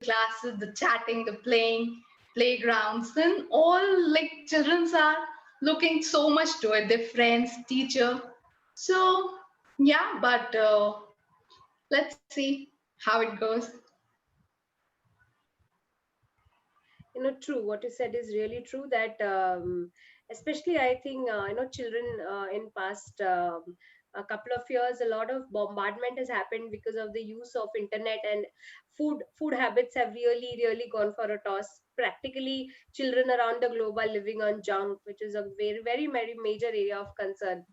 classes, the chatting, the playing, playgrounds, then all like children are looking so much to it, their friends, teacher. So yeah, but let's see how it goes. True, what you said is really true, that especially I think children in past a couple of years, a lot of bombardment has happened because of the use of internet, and food habits have really gone for a toss. Practically children around the globe are living on junk, which is a very major area of concern.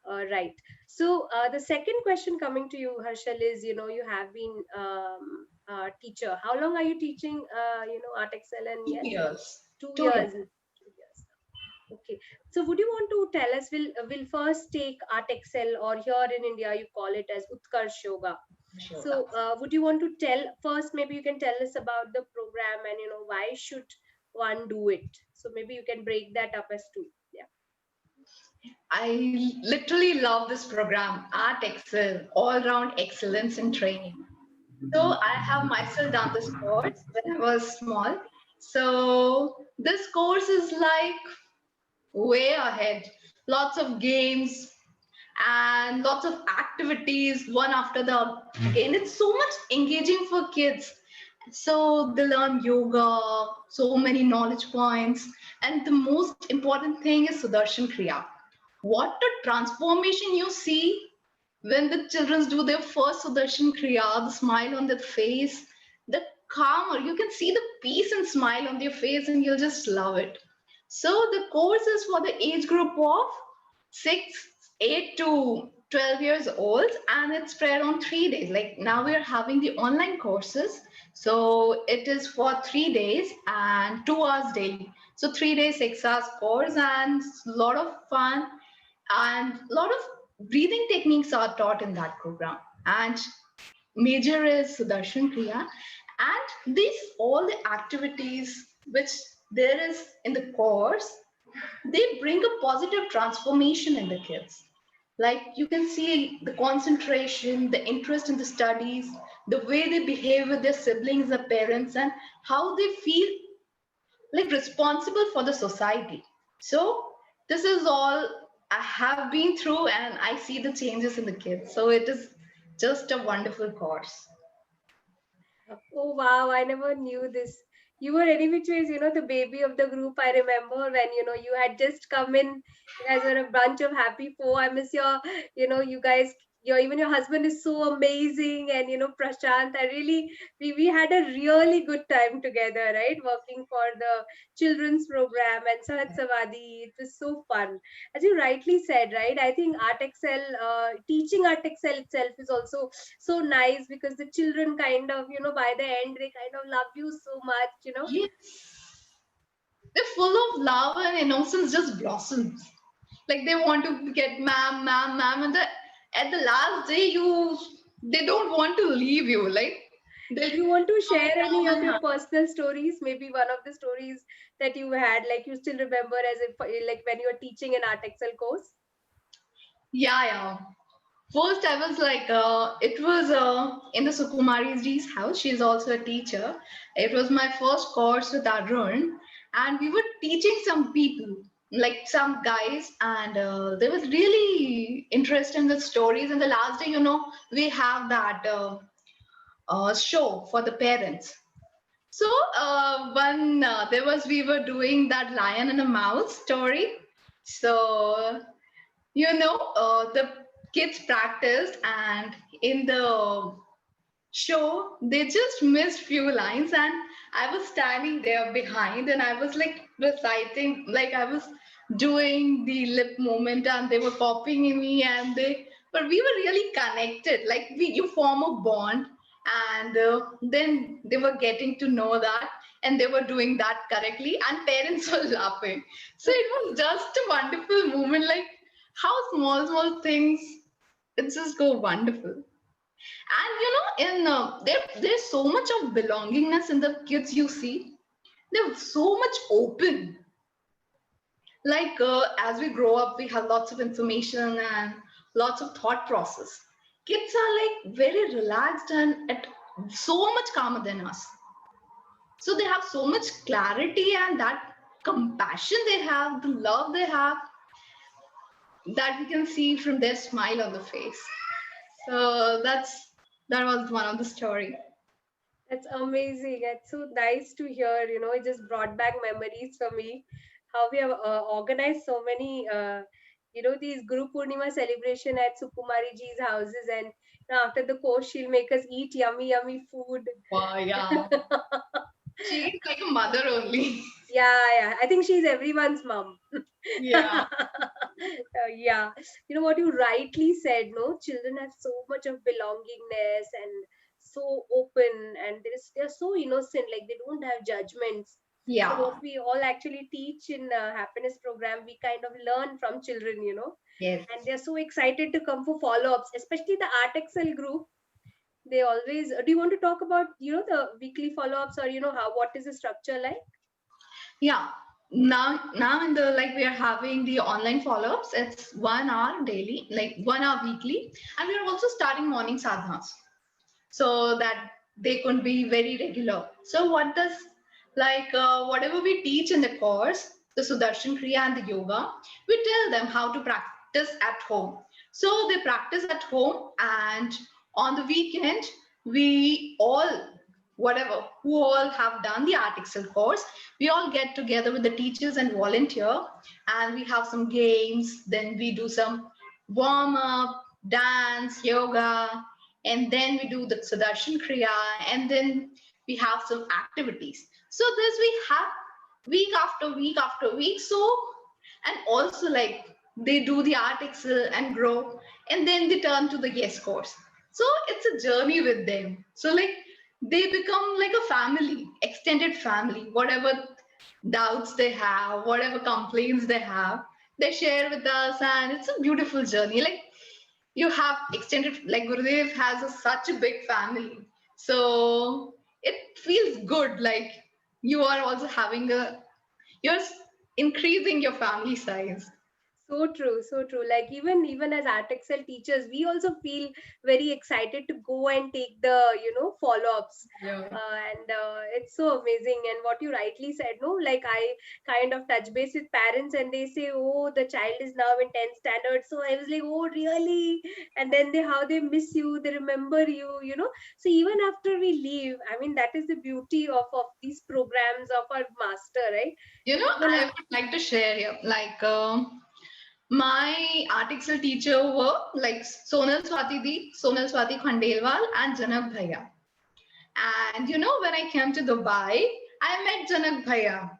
Right. So the second question coming to you, Harshal, is, you have been a teacher. How long are you teaching, Art Excel? And Two yes, years. 2 years. 2 years. 2 years. Okay. So would you want to tell us? We'll first take Art Excel, or here in India you call it as Utkarsh Yoga. Sure. So would you want to tell first? Maybe you can tell us about the program, and why should one do it. So maybe you can break that up as two. Yeah. I literally love this program, Art Excel, all round excellence in training. So I have myself done this course when I was small. So this course is like way ahead. Lots of games and lots of activities, one after the again. It's so much engaging for kids. So they learn yoga, so many knowledge points, and the most important thing is Sudarshan Kriya. What a transformation you see when the children do their first Sudarshan Kriya, the smile on their face, the calmer, you can see the peace and smile on their face, and you'll just love it. So the course is for the age group of 6, 8 to 12 years old, and it's spread on 3 days. Like now we are having the online courses. So it is for 3 days and 2 hours daily. So 3 days, 6 hours course, and a lot of fun and a lot of breathing techniques are taught in that program. And major is Sudarshan Kriya. And these all the activities which there is in the course, they bring a positive transformation in the kids. Like you can see the concentration, the interest in the studies, the way they behave with their siblings, their parents, and how they feel like responsible for the society. So this is all I have been through, and I see the changes in the kids. So it is just a wonderful course. Oh wow, I never knew this. You were any which ways, the baby of the group. I remember when, you had just come in. You guys were a bunch of happy four. I miss you guys, even your husband is so amazing. And, Prashant, we had a really good time together, right? Working for the children's program and Sahat Savadi. It was so fun. As you rightly said, right? I think Art Excel, teaching Art Excel itself is also so nice, because the children kind of, by the end, they kind of love you so much. Yes, they're full of love and innocence, just blossoms. Like they want to get ma'am, and at the last day, they don't want to leave you. Like they'll Do you want to come share any down of and your hug. personal stories? Maybe one of the stories that you had, like you still remember, as if like when you were teaching an Art Excel course. Yeah. First, I was like, it was in the Sukumari ji's house. She's also a teacher. It was my first course with Arun, and we were teaching some people, like some guys, and they was really interested in the stories. And the last day, we have that show for the parents. So one we were doing that lion and a mouse story. So the kids practiced, and in the show they just missed few lines, and I was standing there behind, and I was like reciting, like I was doing the lip movement, and they were copying me, but we were really connected, like you form a bond. And then they were getting to know that, and they were doing that correctly, and parents were laughing. So it was just a wonderful moment, like how small things, it just go wonderful. And in there's so much of belongingness in the kids you see. They're so much open. Like as we grow up, we have lots of information and lots of thought process. Kids are like very relaxed and so much calmer than us. So they have so much clarity and that compassion they have, the love they have, that we can see from their smile on the face. So that was one of the story. That's amazing. It's so nice to hear. It just brought back memories for me. How we have organized so many, these Guru Purnima celebration at Sukumari ji's houses, and after the course, she'll make us eat yummy, yummy food. Wow, yeah. She is like a mother only. Yeah. I think she's everyone's mom. Yeah. Yeah. What you rightly said, no? Children have so much of belongingness and so open, and they're so innocent, like they don't have judgments. So Yeah. what we all actually teach in happiness program, we kind of learn from children. Yes. And they're so excited to come for follow-ups, especially the Art Excel group. They always, do you want to talk about, the weekly follow-ups, or, what is the structure like? Yeah. Now in the like we are having the online follow-ups. It's 1 hour daily, like 1 hour weekly, and we are also starting morning sadhanas so that they could be very regular. So what does whatever we teach in the course, the Sudarshan Kriya and the yoga, we tell them how to practice at home. So they practice at home, and on the weekend we all whatever who all have done the art excel course, we all get together with the teachers and volunteer, and we have some games, then we do some warm up, dance, yoga, and then we do the Sudarshan Kriya, and then we have some activities. So this we have week after week after week. So, and also like they do the art excel and grow, and then they turn to the yes course. So it's a journey with them. So like they become like a family, extended family. Whatever doubts they have, whatever complaints they have, they share with us, and it's a beautiful journey. Like you have extended, like Gurudev has such a big family, so it feels good, like you are also having a you're increasing your family size. So true, so true. Like even as Art Excel teachers, we also feel very excited to go and take the follow-ups, Yeah. and it's so amazing. And what you rightly said, no, like I kind of touch base with parents, and they say, "Oh, the child is now in 10th standard." So I was like, "Oh, really?" And then how they miss you, they remember you. So even after we leave, I mean, that is the beauty of these programs of our master, right? You know, Even I after. would like to share here, my art excel teacher were like Sonal Swati Khandelwal, and Janak Bhaiya. And you know, when I came to Dubai, I met Janak Bhaiya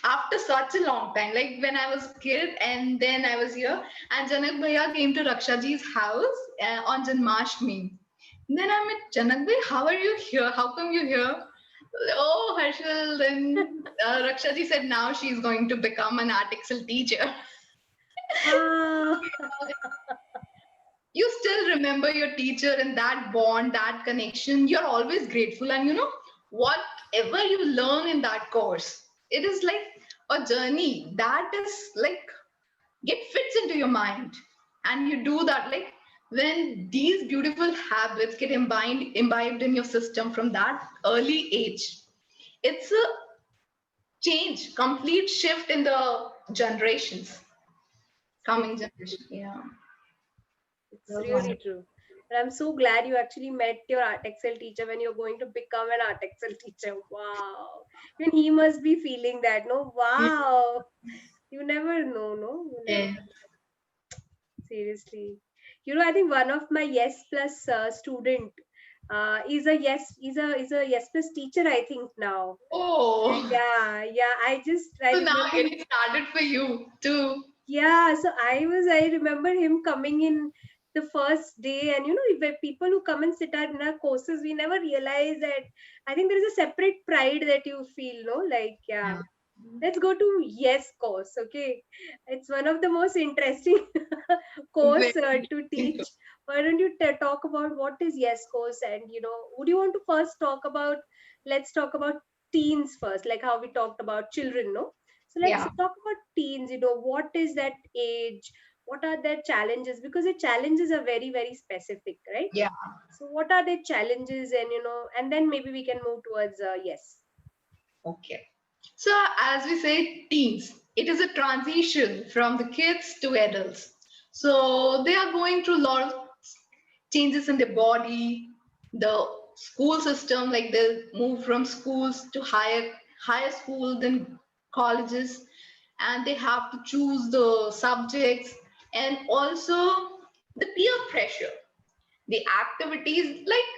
after such a long time. Like when I was a kid, and then I was here, and Janak Bhaiya came to Rakshaji's house on Janmashtami. Then I met Janak Bhai. How are you here? How come you here? Oh, Harshal. Then Rakshaji said now she's going to become an art excel teacher. Ah. You still remember your teacher and that bond, that connection. You're always grateful. And you know, whatever you learn in that course, it is like a journey that is like get fits into your mind. And you do that like when these beautiful habits get imbibed in your system from that early age, it's a change, complete shift in the generations, coming generation. Yeah. It's That was really wonderful. true. But I'm so glad you actually met your Art Excel teacher when you're going to become an Art Excel teacher. Wow. Even he must be feeling that, no? Wow. You never know, no? You never Yeah. seriously. I think one of my Yes Plus student is a Yes Plus teacher, I think now. Oh, Yeah. I so now remember. it started for you too. Yeah, so I remember him coming in the first day, and if people who come and sit in our courses, we never realize that. I think there is a separate pride that you feel, no? Like, yeah, Yeah. let's go to Yes course, okay? It's one of the most interesting Very course to interesting. teach. Why don't you talk about what is Yes course, and would you want to first talk about? Let's talk about teens first, like how we talked about children, no? So let's Yeah. talk about teens. What is that age? What are their challenges? Because the challenges are very, very specific, right? Yeah. So what are the challenges, and and then maybe we can move towards yes. Okay. So, as we say, teens, it is a transition from the kids to adults. So, they are going through a lot of changes in their body, the school system, like they move from schools to higher school, then colleges, and they have to choose the subjects, and also the peer pressure, the activities, like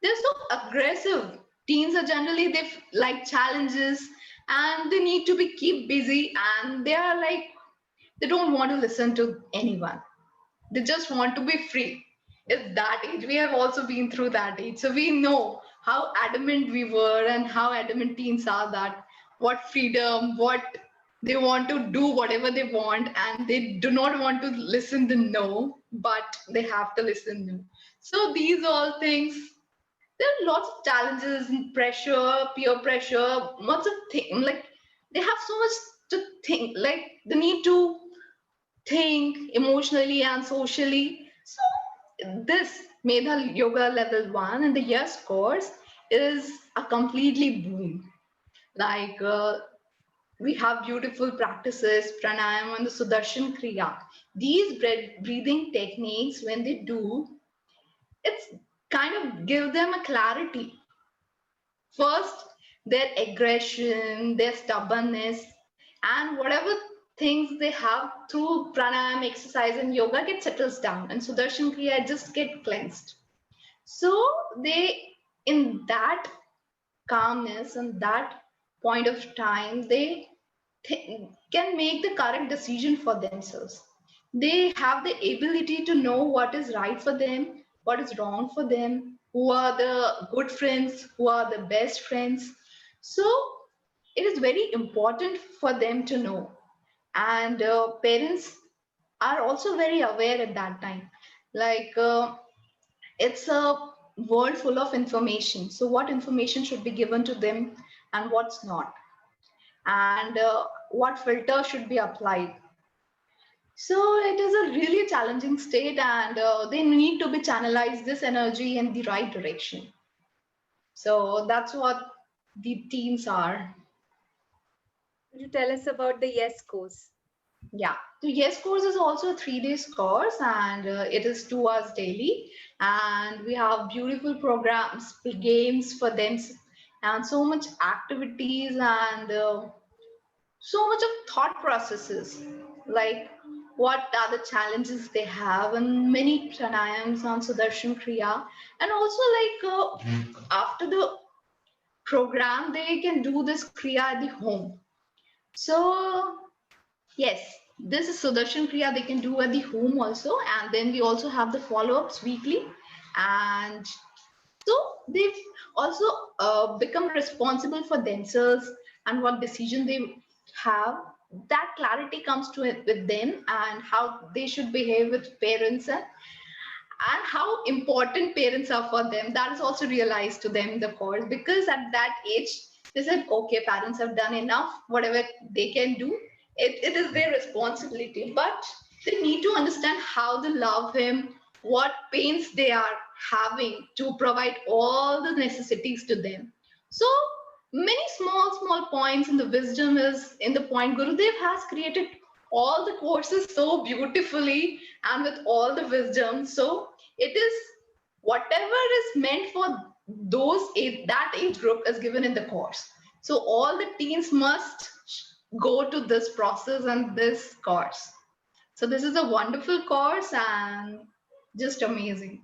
they're so aggressive. Teens are generally like challenges, and they need to be keep busy, and they are like they don't want to listen to anyone. They just want to be free. It's that age. We have also been through that age, so we know how adamant we were and how adamant teens are, that what freedom, what they want to do whatever they want, and they do not want to listen to no, but they have to listen no. So these all things, there are lots of challenges and pressure, peer pressure, lots of things. Like they have so much to think. Like the need to think emotionally and socially. So this Medha Yoga Level 1 in the Yes course is a completely boom. Like we have beautiful practices, pranayama and the Sudarshan Kriya. These breathing techniques, when they do, it's kind of give them a clarity. First, their aggression, their stubbornness, and whatever things they have through pranayama exercise and yoga get settles down, and Sudarshan Kriya just get cleansed. So they, in that calmness and that point of time, they can make the correct decision for themselves. They have the ability to know what is right for them, what is wrong for them, who are the good friends, who are the best friends. So it is very important for them to know. And parents are also very aware at that time. Like it's a world full of information. So, what information should be given to them and what's not? And what filter should be applied? So it is a really challenging state, and they need to be channelized this energy in the right direction. So that's what the teens are. Could you tell us about the Yes course? Yeah, the Yes course is also a 3 days course, and it is 2 hours daily. And we have beautiful programs, games for them, and so much activities, and so much of thought processes, like what are the challenges they have, and many pranayams on Sudarshan Kriya, and also like after the program they can do this Kriya at the home. So yes, this is Sudarshan Kriya they can do at the home also, and then we also have the follow-ups weekly, and so they've also become responsible for themselves and what decision they have. That clarity comes to it with them, and how they should behave with parents, and how important parents are for them. That is also realized to them in the course, because at that age they said, okay, parents have done enough, whatever they can do, it is their responsibility. But they need to understand how they love him, what pains they are having to provide all the necessities to them. So many small points in the wisdom is in the point. Gurudev has created all the courses so beautifully and with all the wisdom. So it is whatever is meant for those age, that age group is given in the course. So all the teens must go to this process and this course. So this is a wonderful course and just amazing.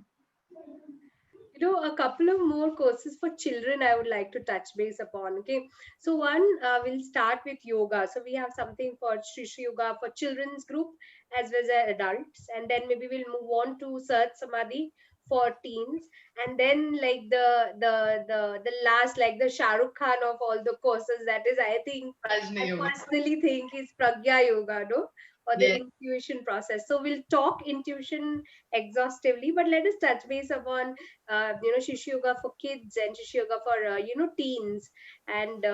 A couple of more courses for children I would like to touch base upon. Okay, so one, we'll start with yoga. So we have something for Shish Yoga for children's group as well as adults, and then maybe we'll move on to Sahat Samadhi for teens, and then like the last, like the Shah Rukh Khan of all the courses, that is, I think, Rajni I Yoga. personally think, is Pragya Yoga, no, or the Yes. intuition process. So we'll talk intuition exhaustively, but let us touch base upon Shish Yoga for kids and Shish Yoga for teens, and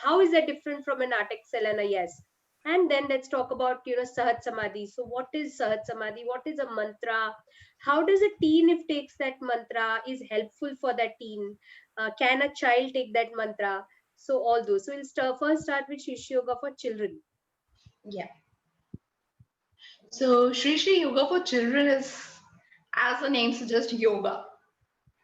how is that different from an Art Excel and a Yes? And then let's talk about Sahat Samadhi. So what is Sahat Samadhi? What is a mantra? How does a teen, if takes that mantra, is helpful for that teen? Can a child take that mantra? So all those. So we'll first start with Shishya Yoga for children. Yeah. So Shri Shri Yoga for Children is, as the name suggests, yoga.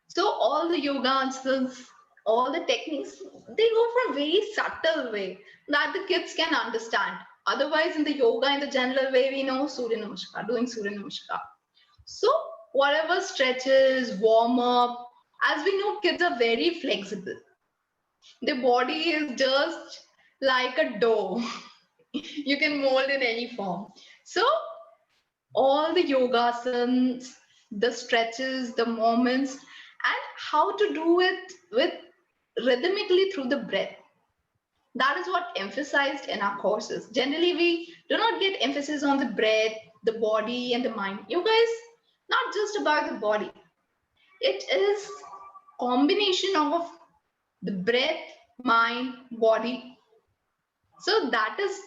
So all the yoga answers, all the techniques, they go from very subtle way that the kids can understand. Otherwise, in the yoga, in the general way, we know Surya Namaskar, doing Surya Namaskar. So whatever stretches, warm up, as we know, kids are very flexible. Their body is just like a dough. You can mold in any form. So all the yogasans, the stretches, the moments, and how to do it with rhythmically through the breath. That is what emphasized in our courses. Generally, we do not get emphasis on the breath, the body, and the mind. Yoga is not just about the body. It is combination of the breath, mind, body. So that is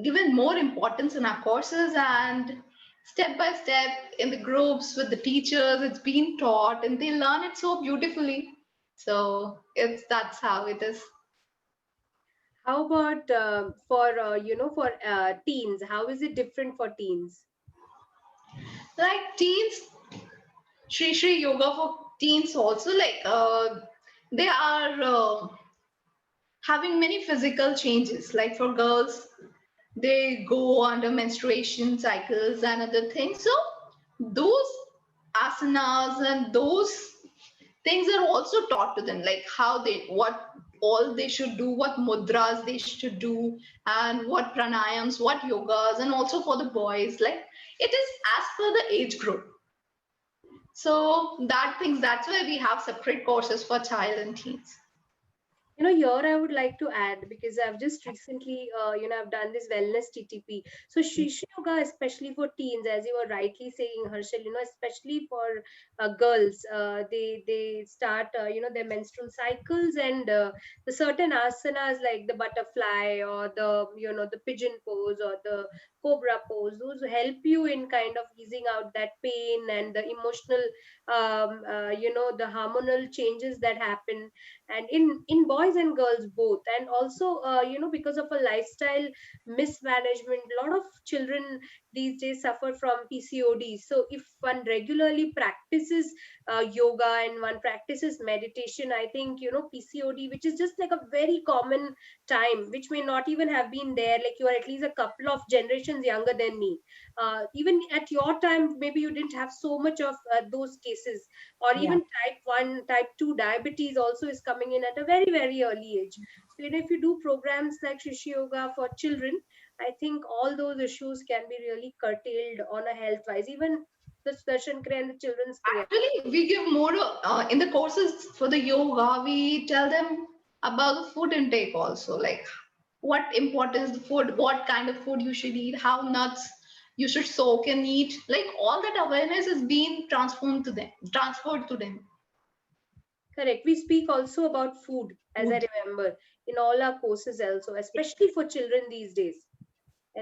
given more importance in our courses, and step by step in the groups with the teachers it's been taught and they learn it so beautifully. So it's that's how it is. How about for for teens? How is it different for teens? Like teens, Shri Shri Yoga for teens also, like they are having many physical changes. Like for girls, they go under menstruation cycles and other things. So those asanas and those things are also taught to them, like how they, what all they should do, what mudras they should do, and what pranayams, what yogas, and also for the boys, like it is as per the age group. So that things, that's why we have separate courses for child and teens. Here I would like to add, because I've just recently, I've done this wellness TTP. So Shisha Yoga, especially for teens, as you were rightly saying, Harshal, especially for girls, they start, their menstrual cycles, and the certain asanas like the butterfly or the, the pigeon pose or the cobra pose, those help you in kind of easing out that pain and the emotional, the hormonal changes that happen, and in boys and girls both. And also because of a lifestyle mismanagement, a lot of children these days suffer from PCOD. So if one regularly practices yoga and one practices meditation, I think PCOD, which is just like a very common time, which may not even have been there, like you are at least a couple of generations younger than me, even at your time maybe you didn't have so much of those cases, or Yeah. even type 1 type 2 diabetes also is coming in at a very very early age. So if you do programs like Shishi Yoga for children, I think all those issues can be really curtailed on a health wise. Even the Sudarshan Kriya and the children's Kriya. Actually, we give more in the courses for the yoga. We tell them about the food intake also, like what importance the food, what kind of food you should eat, how nuts you should soak and eat. Like all that awareness is being transformed to them, transferred to them. Correct. We speak also about food, as I Food, remember, in all our courses also, especially for children these days.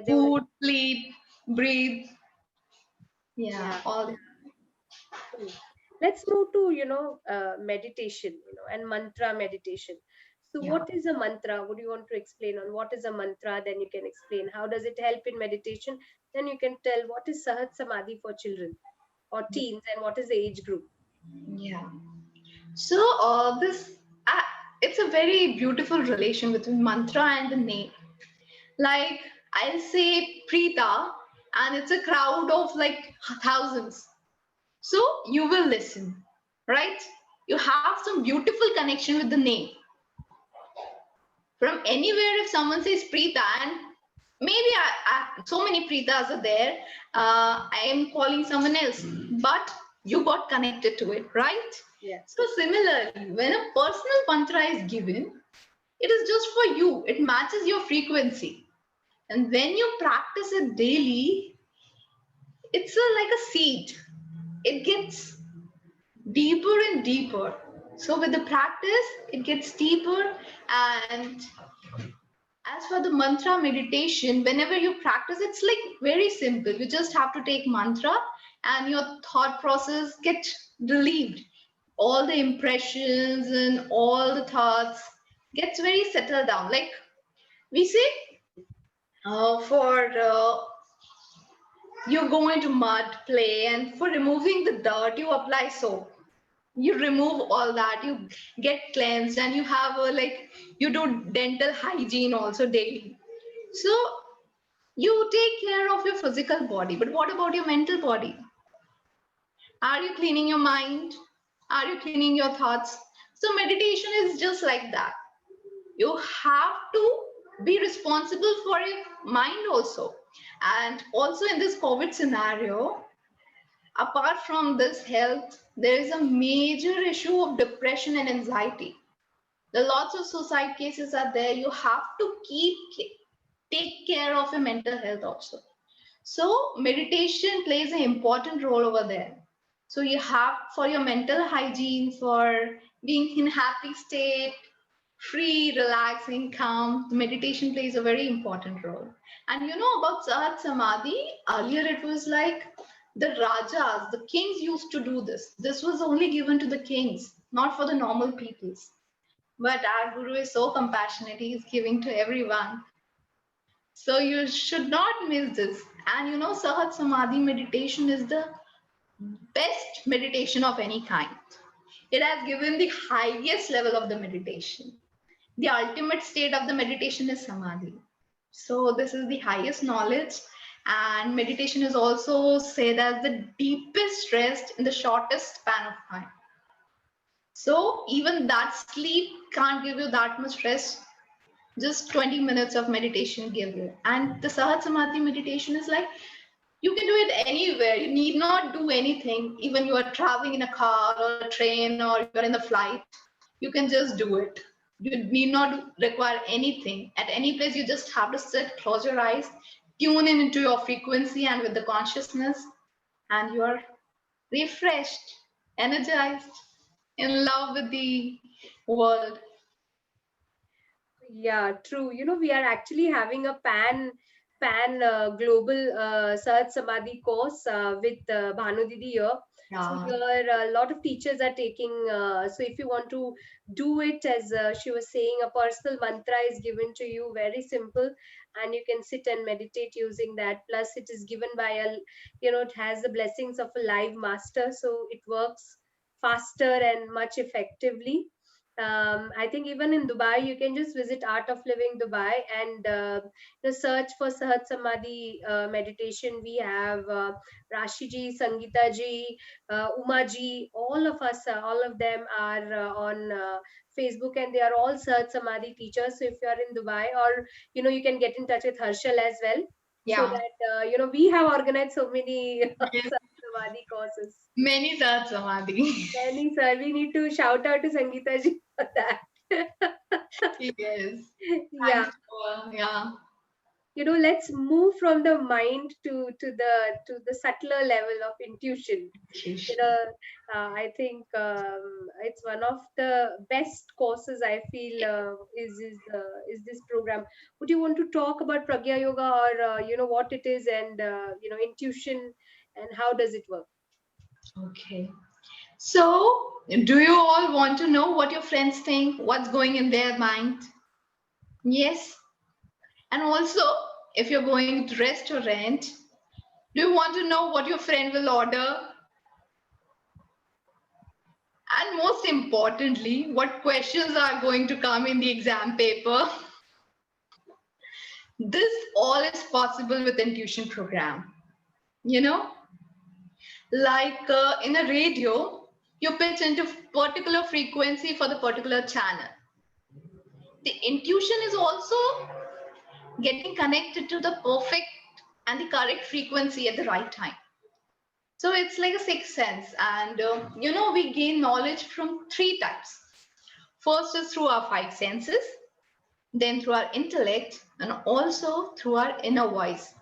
They only, food, sleep, breathe. Yeah, yeah. all. True. Let's move to meditation, and mantra meditation. So Yeah. what is a mantra? Would you want to explain on what is a mantra? Then you can explain how does it help in meditation. Then you can tell what is Sahat Samadhi for children or teens, and what is the age group. Yeah. So this uh, it's a very beautiful relation between mantra and the name. Like I'll say Preeta, and it's a crowd of like thousands. So you will listen, right? You have some beautiful connection with the name. From anywhere, if someone says Preeta, and maybe so many Preetas are there, I am calling someone else, but you got connected to it, right? Yeah. So similarly, when a personal mantra is given, it is just for you. It matches your frequency. And when you practice it daily, it's like a seed. It gets deeper and deeper. So with the practice, it gets deeper. And as for the mantra meditation, whenever you practice, it's like very simple. You just have to take mantra and your thought process get relieved. All the impressions and all the thoughts gets very settled down. Like we say, for you go into mud play, and for removing the dirt, you apply soap. You remove all that, you get cleansed, and you have a like you do dental hygiene also daily. So you take care of your physical body, but what about your mental body? Are you cleaning your mind? Are you cleaning your thoughts? So meditation is just like that. You have to be responsible for your mind also. And also in this COVID scenario, apart from this health, there is a major issue of depression and anxiety. The lots of suicide cases are there. You have to take care of your mental health also. So meditation plays an important role over there. So you have for your mental hygiene, for being in happy state, free, relaxing, calm, meditation plays a very important role. And you know about Sahat Samadhi, earlier it was like the Rajas, the kings used to do this. This was only given to the kings, not for the normal peoples. But our Guru is so compassionate, he is giving to everyone. So you should not miss this. And you know, Sahat Samadhi meditation is the best meditation of any kind. It has given the highest level of the meditation. The ultimate state of the meditation is Samadhi. So this is the highest knowledge. And meditation is also said as the deepest rest in the shortest span of time. So even that sleep can't give you that much rest. Just 20 minutes of meditation give you. And the Sahat Samadhi meditation is like you can do it anywhere. You need not do anything. Even you are traveling in a car or a train or you're in the flight, you can just do it. You need not require anything. At any place, you just have to sit, close your eyes, tune in into your frequency and with the consciousness, and you are refreshed, energized, in love with the world. Yeah, true. We are actually having a pan global Sahat Samadhi course with Bhanu Didi here. So Yeah. here a lot of teachers are taking. So if you want to do it, as she was saying, a personal mantra is given to you, very simple, and you can sit and meditate using that. Plus, it is given by it has the blessings of a live master, so it works faster and much effectively. I think even in Dubai, you can just visit Art of Living Dubai and search for Sahat Samadhi meditation. We have Rashi ji, Sangeeta ji, Uma ji, all of us, all of them are on Facebook, and they are all Sahat Samadhi teachers. So if you are in Dubai, or you can get in touch with Harshal as well, so Yeah. that we have organized so many Yes. Sahat Samadhi courses. Many Sahat Samadhi. Many, sir. We need to shout out to Sangeeta ji for that. Yes. Yeah. Thanks for, yeah. Let's move from the mind to the subtler level of intuition. you Intuition. know I think it's one of the best courses I feel is this program. Would you want to talk about Pragya Yoga, or what it is, and intuition, and how does it work? Okay. So, do you all want to know what your friends think? What's going in their mind? Yes. And also, if you're going to restaurant, do you want to know what your friend will order? And most importantly, what questions are going to come in the exam paper? This all is possible with Intuition program. You know, like in a radio, you pitch into particular frequency for the particular channel. The intuition is also getting connected to the perfect and the correct frequency at the right time. So it's like a sixth sense. And we gain knowledge from three types. First is through our five senses, then through our intellect, and also through our inner voice.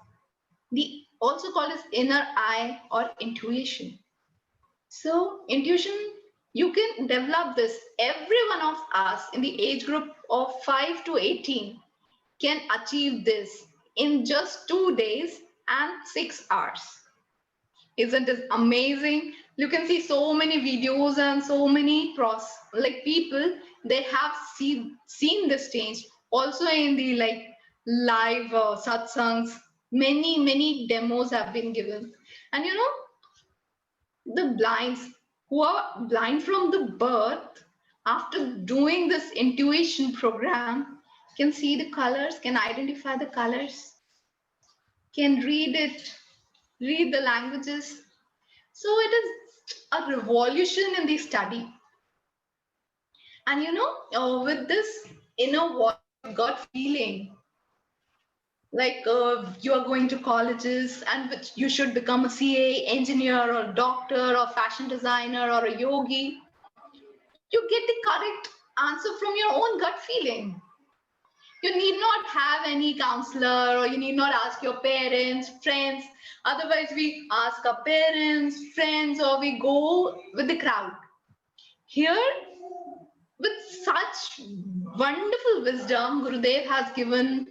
The also called as inner eye or intuition. So intuition, you can develop this. Every one of us in the age group of 5 to 18 can achieve this in just 2 days and 6 hours. Isn't it amazing? You can see so many videos and so many people they have seen this change. Also in the like live satsangs, many demos have been given. And the blinds who are blind from the birth, after doing this intuition program, can see the colors, can identify the colors, can read it, read the languages. So it is a revolution in the study. And with this inner voice, gut feeling, like you are going to colleges and which you should become a CA, engineer, or doctor, or fashion designer, or a yogi, you get the correct answer from your own gut feeling. You need not have any counselor, or you need not ask your parents, friends. Otherwise, we ask our parents, friends, or we go with the crowd. Here, with such wonderful wisdom Gurudev has given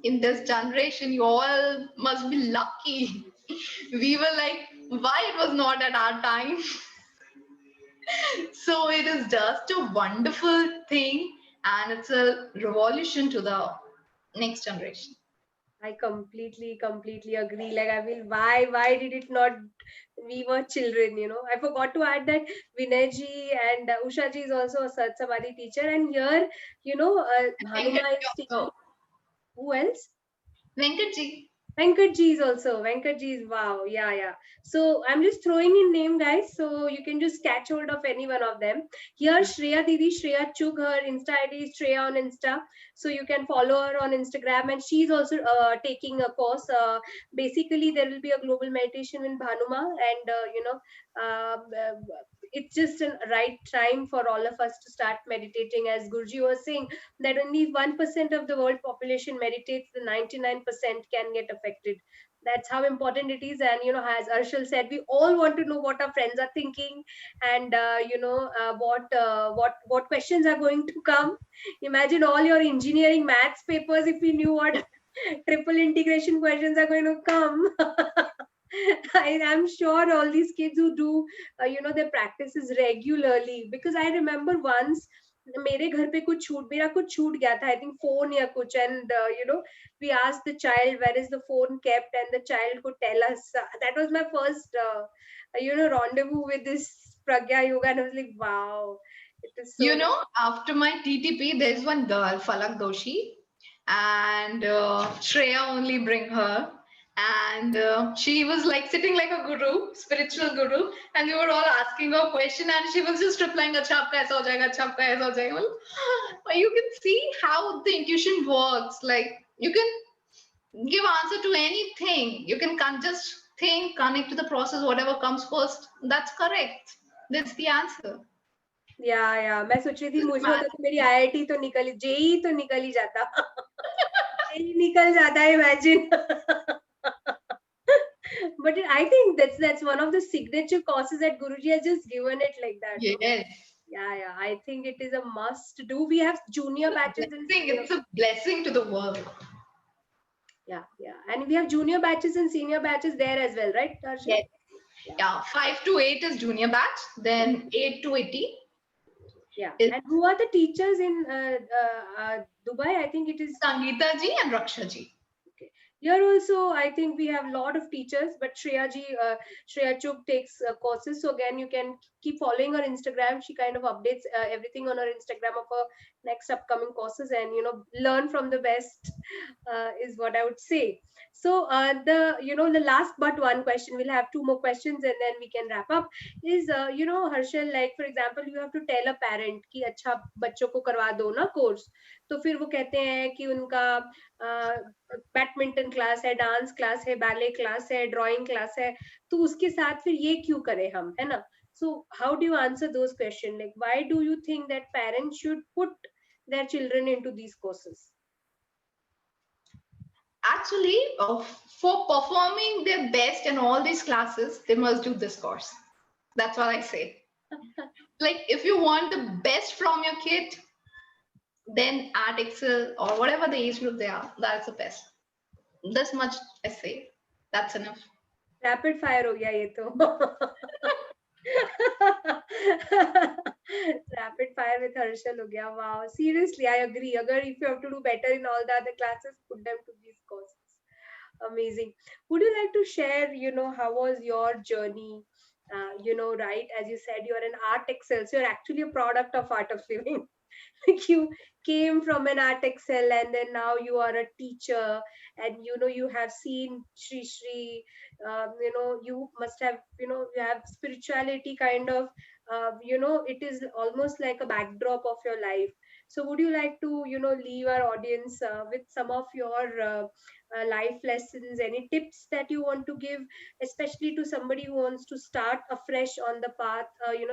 in this generation, you all must be lucky. We were like, why it was not at our time? So it is just a wonderful thing, and it's a revolution to the next generation. I completely agree. Like, I mean, why did it not? We were children, you know. I forgot to add that Vinay ji and Usha ji is also a Sat Samadhi teacher, and here, Venkat Bhanuma is teaching. also. Who else? Venkatji. Venkatji is also. Venkatji is wow. Yeah, yeah. So I'm just throwing in name, guys. So you can just catch hold of any one of them. Here, Shreya Didi, Shreya Chug, her Insta ID is Shreya on Insta. So you can follow her on Instagram. And she's also taking a course. Basically, there will be a global meditation in Bhanuma. And, it's just a right time for all of us to start meditating. As Guruji was saying, that only 1% of the world population meditates, the 99% can get affected. That's how important it is. And as Arshal said, we all want to know what our friends are thinking, and what questions are going to come. Imagine all your engineering maths papers if we knew what triple integration questions are going to come. I'm sure all these kids who do their practices regularly, because I remember once मेरा कुछ छूट गया था, I think phone या कुछ, and we asked the child where is the phone kept, and the child could tell us. That was my first rendezvous with this Pragya Yoga, and I was like, wow, it is so. After my TTP, there's one girl, Falak Doshi, and Shreya only bring her. And she was like sitting like a guru, spiritual guru, and we were all asking her a question, and she was just replying, "Acha aapka aisa ho jayega, acha aapka aisa ho jayega." You can see how the intuition works. Like you can give answer to anything. You can just think, connect to the process, whatever comes first. That's correct. That's the answer. या मैं सोच रही थी मुझे होता तो मेरी IIT तो निकल, जेई तो निकल ही जाता. जेई निकल जाता है, imagine. But I think that's one of the signature courses that Guruji has just given it like that. Yes. Yeah. I think it is a must do. We have junior batches. It's a blessing to the world. Yeah. And we have junior batches and senior batches there as well, right, Tarsha? Yes. Yeah. 5 to 8 is junior batch, then 8 to 80. Yeah. And who are the teachers in Dubai? I think it is Sangeeta ji and Raksha ji. Okay. Here also, I think we have a lot of teachers, but Shreya Chug takes courses. So again, you can keep following her Instagram. She kind of updates everything on her Instagram of her next upcoming courses, and learn from the best is what I would say. So the last but one question, we'll have two more questions and then we can wrap up, is Harshal, like for example, you have to tell a parent कि अच्छा बच्चों को करवा दो ना course, तो फिर वो कहते हैं कि उनका बैडमिंटन क्लास है, डांस क्लास है, बैले क्लास है, ड्राइंग क्लास है, तो उसके साथ फिर ये क्यों करें हम, है ना? So how do you answer those questions? Like, why do you think that parents should put their children into these courses? Actually, for performing their best in all these classes, they must do this course. That's what I say. Like, if you want the best from your kid, then at Excel or whatever the age group they are, that's the best. This much I say. That's enough. Rapid fire हो गया ये तो. Rapid fire with Harshal ho gaya. Wow. Seriously, I agree. Agar if you have to do better in all the other classes, put them to these courses. Amazing. Would you like to share, how was your journey? Right, as you said, you're an art excel. So you're actually a product of Art of Living. Like you came from an art excel and then now you are a teacher, and you have seen Shri, you must have, you have spirituality kind of, it is almost like a backdrop of your life. So would you like to, leave our audience with some of your life lessons, any tips that you want to give, especially to somebody who wants to start afresh on the path,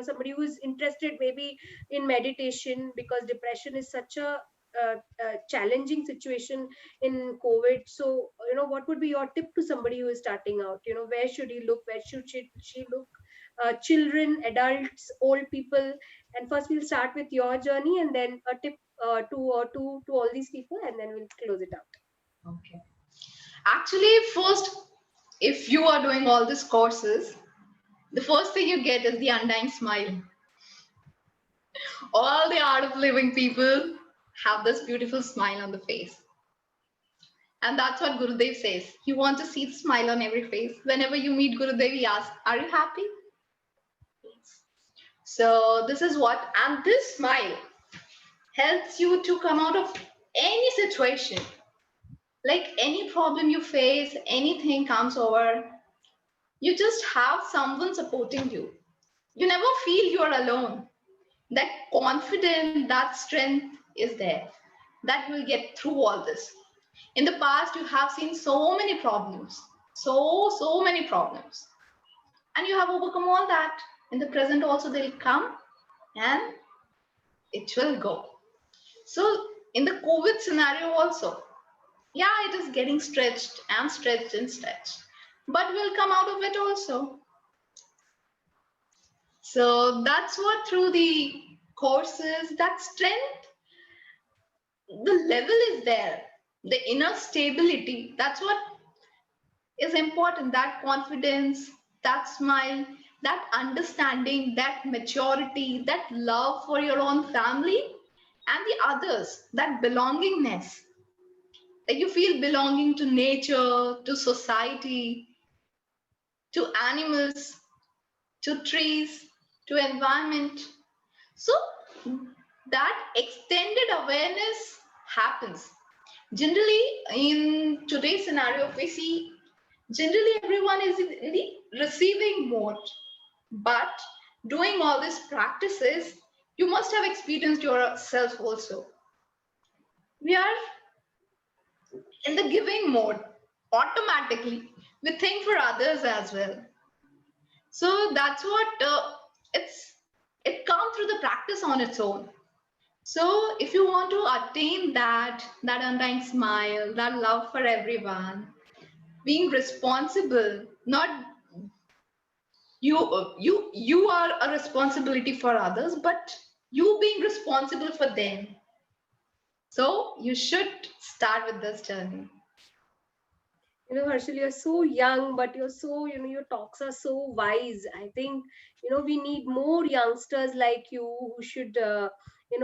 somebody who is interested maybe in meditation, because depression is such a challenging situation in COVID. So, what would be your tip to somebody who is starting out? Where should he look? Where should she look? Children, adults, old people. And first, we'll start with your journey, and then a tip to all these people, and then we'll close it out. Okay. Actually, first, if you are doing all these courses, the first thing you get is the undying smile. All the art of living people have this beautiful smile on the face. And that's what Gurudev says. You want to see the smile on every face. Whenever you meet Gurudev, he asks, are you happy? So this is what, and this smile helps you to come out of any situation. Like any problem you face, anything comes over, you just have someone supporting you. You never feel you are alone. That confidence, that strength is there. That will get through all this. In the past, you have seen so many problems, so many problems, and you have overcome all that. In the present, also, they'll come and it will go. So, in the COVID scenario, also, yeah, it is getting stretched and stretched and stretched, but we'll come out of it also. So, that's what through the courses, that strength, the level is there, the inner stability. That's what is important, that confidence, that smile, that understanding, that maturity, that love for your own family and the others, that belongingness. Like you feel belonging to nature, to society, to animals, to trees, to environment. So that extended awareness happens. Generally, in today's scenario, if we see, generally everyone is in the receiving mode. But doing all these practices, you must have experienced yourself also. We are in the giving mode automatically. We think for others as well. So that's what it comes through the practice on its own. So if you want to attain that undying smile, that love for everyone, being responsible, not you are a responsibility for others, but you being responsible for them. So you should start with this journey. Harshal, you're so young, but you're so, your talks are so wise. I think, we need more youngsters like you who should,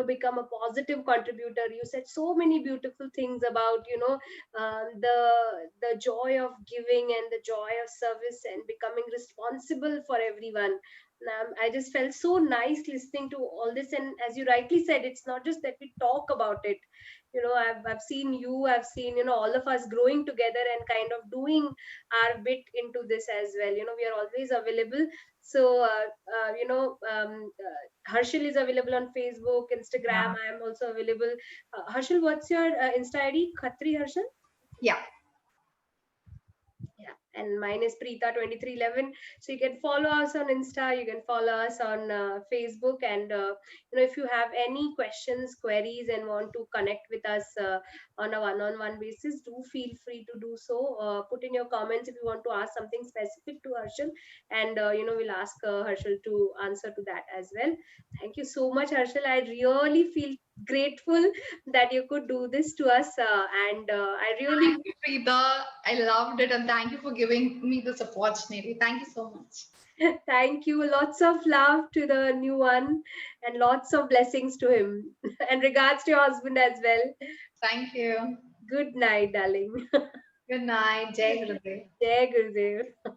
become a positive contributor. You said so many beautiful things about, the joy of giving and the joy of service and becoming responsible for everyone. I just felt so nice listening to all this. And as you rightly said, it's not just that we talk about it. I've seen you, I've seen, all of us growing together and kind of doing our bit into this as well. We are always available. So Harshal is available on Facebook, Instagram. Yeah. I am also available. Harshal, what's your Insta ID? Khatri Harshal. Yeah. Yeah, and mine is Preeta2311. So you can follow us on Insta, you can follow us on Facebook, and if you have any questions, queries, and want to connect with us on a one-on-one basis, do feel free to do so. Put in your comments if you want to ask something specific to Harshal, and we'll ask Harshal to answer to that as well. Thank you so much, Harshal. I really feel grateful that you could do this to us, and I really Thank you, Preeta. I loved it, and thank you for giving me this opportunity. Thank you so much. Thank you. Lots of love to the new one and lots of blessings to him. And regards to your husband as well. Thank you. Good night, darling. Good night. Jai Gurudev. Jai Gurudev.